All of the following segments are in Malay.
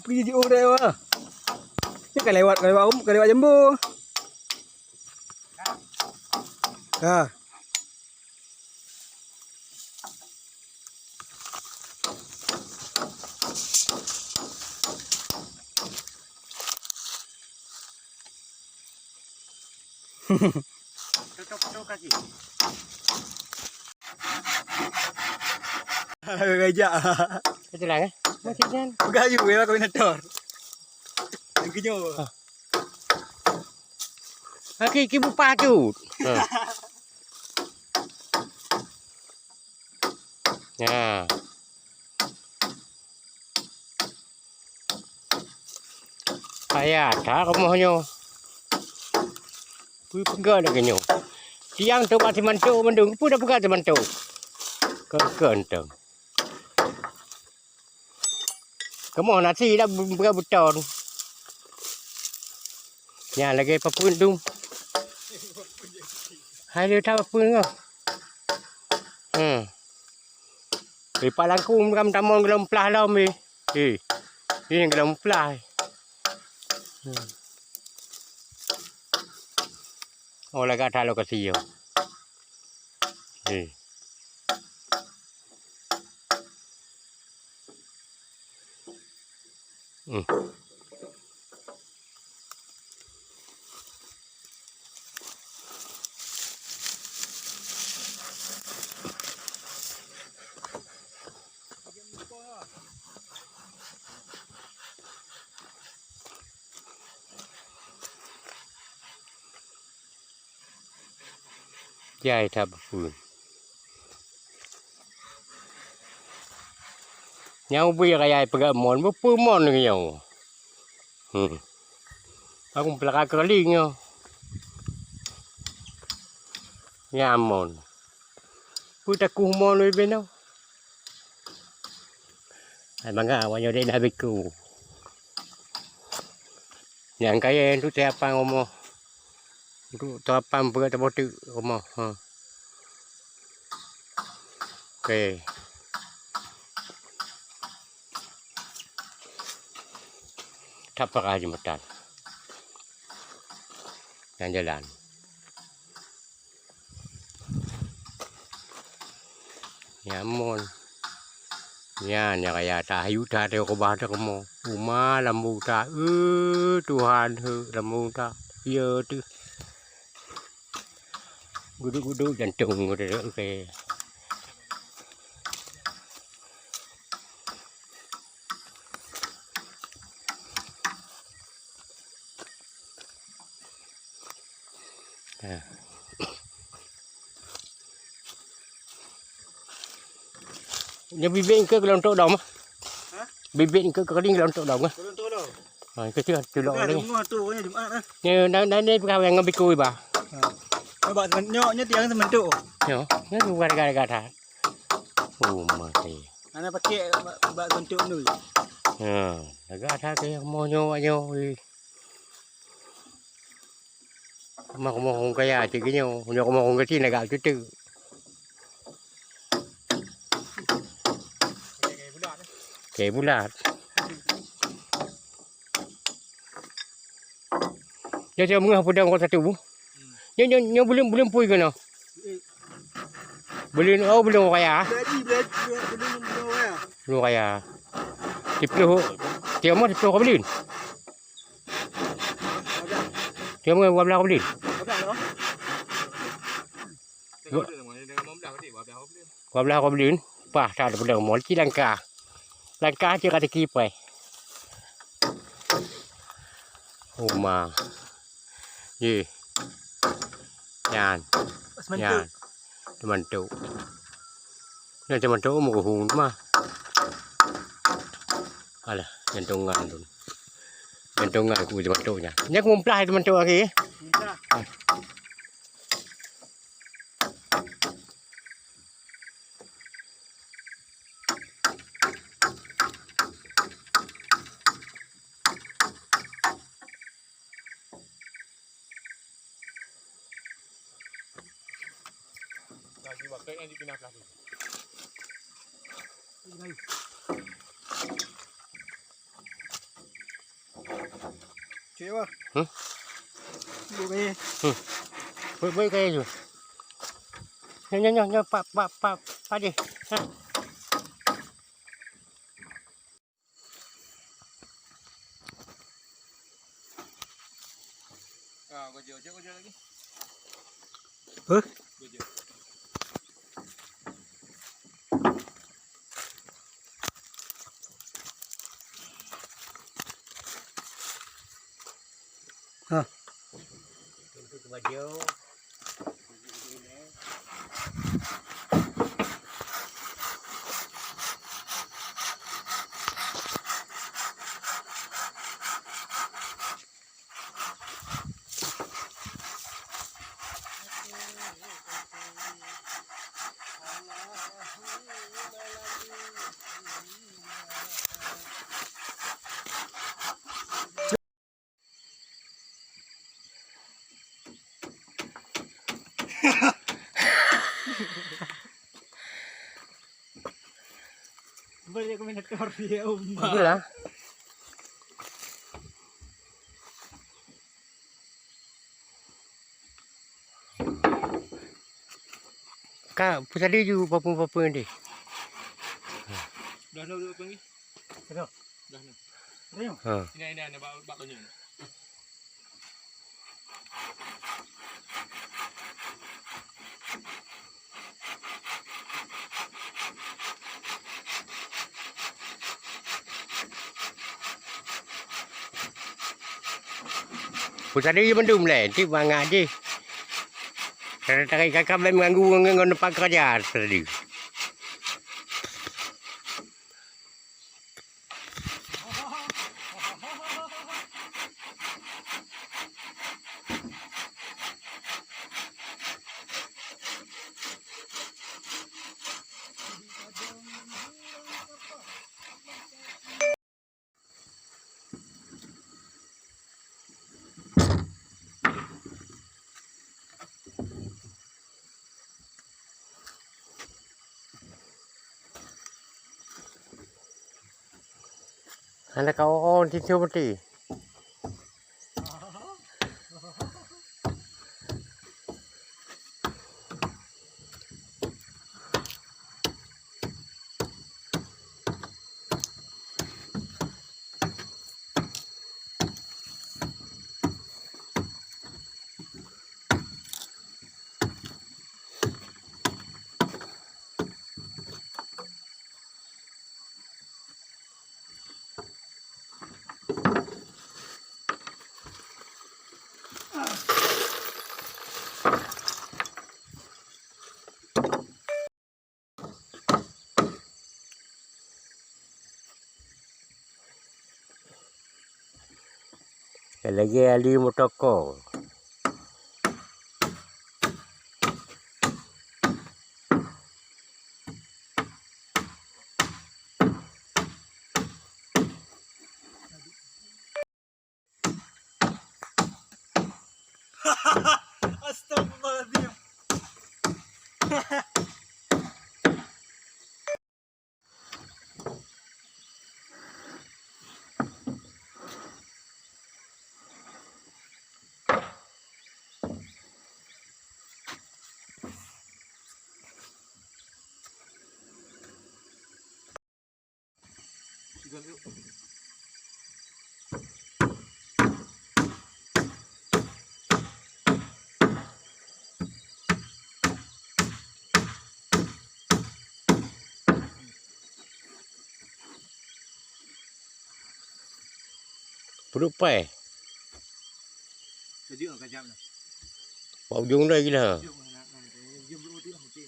Pergi di orang dia. Ni kan lewat jambu. Ha. Cocok kaki. Gajak. Itu lah kan? Macam kan? Gayu ya koordinator. Yang kenyo. Kaki bupa tu. Ya. Ayah, tak rumahnya. Pui pegang dah kenyo. Tiang tu masih mantuk mendung. Pui dah pegang tu mantuk. Kenteng. Kamu nasi dah pegang beton. Ya lagi apa pun tu. Hai dia tahu apa ke? Lepas langkung kam tamon gelom plah dah mi. Ini gelom plah. Oh lega tak lo kasih yo. Jai tak berfun. Nyau biar kaya pegang mon, berapa mon ni nyau. Aku pelak kelingnya. Nyamon. Puta kumon ni benau. Ay mga awanyo din habis ku. Yang kaya tu siapa ngomong. Tu apa berat apa tu ngomong. Okey. Tapak aja metan. Jalan. Nyamon. Ya, kaya tahu tak ada kebah tak kamu. Rumah lambu tak. Tuhan lambu tak. Ya tu. Guduk jantung udah okey. Dia bibit ke kelontok dom? Ha? Bibit ke kering kelontok dom ke? Kelontok dah. Ha, ke tu tulok lagi. Rumah tu punya Jumaat dah. Ni perkara yang ngambil kuih bah. Nampak nyoknya tiang sementuk. Yo, ni bukan gara-gara. Oh, mati. Ana pakai bak sentuk dulu. Ha, gara-gara ke mau nyo. Mau kaya cignya, mau ke sini agak cutu. Kayak bulat. Jadi mengah pedang kau satu. Nyo belum pui kena. Belum kaya. Belum kaya. Tiap mana kau beli? Tiap mana kau beli? Kau beli? Pah, tak ada pedang mau ci langkah je kata kipai. Rumah. Ye. Yan. Teman tu. Ni teman tu mau hung mah. Alah, jantungan tu. Jantungan aku teman tu nya. Ni aku memplah teman tu lagi. Lagi waktu yang dipindah plastik. Cuy apa? Bu kaya. Bơi cây rồi. Nhanh, pa đi. Ha. Gojek lagi. Hả? Gojek. Ha. Untuk baju. Boleh aku minat kor dia Betul lah. Kak, pusat dia juga apa-apa ni. Dah pergi. Dah. Dah. Ha. Ini bak tunjuk. Pusat dia mendum lah. Nanti bangat je. Tarik kakak boleh mengganggu dengan tempat kerja tadi. Anak kau on tidur mati. Lagi ali motoko. Astagfirullahaladzim. Perut pai. Sejuk nak jam dah. Pak ujung dah gila. Sejuk nak jam berhenti lah mesti.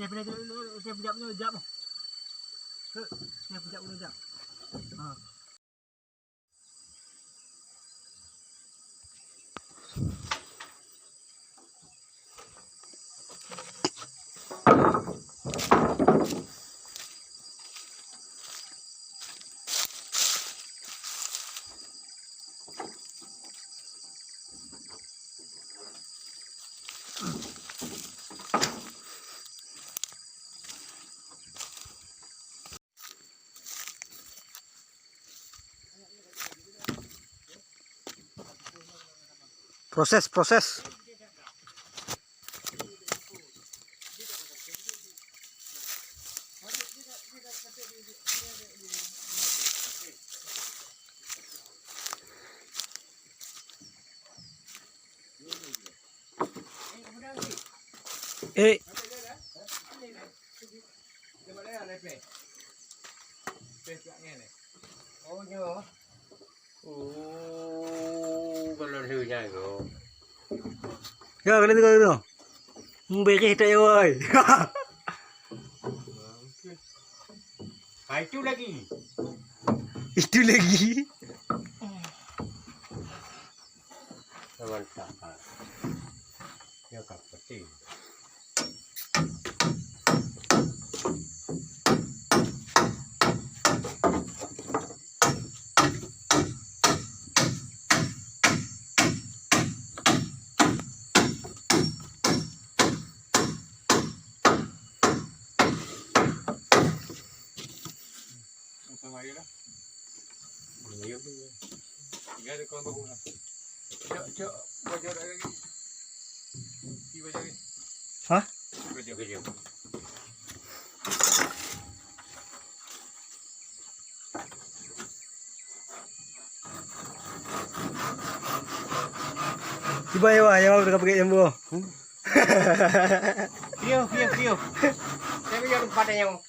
Saya pejak dulu jap. Saya pejak dulu jap. Ha. Proses. Kalau hiunya itu. Ya, kalian tu. Memberi kita oi. Itu lagi. Itu lagi. Mantap. Ya kapati. Hah? Tiba ya, yang udah pakai jambu. View. Saya biar pada yang.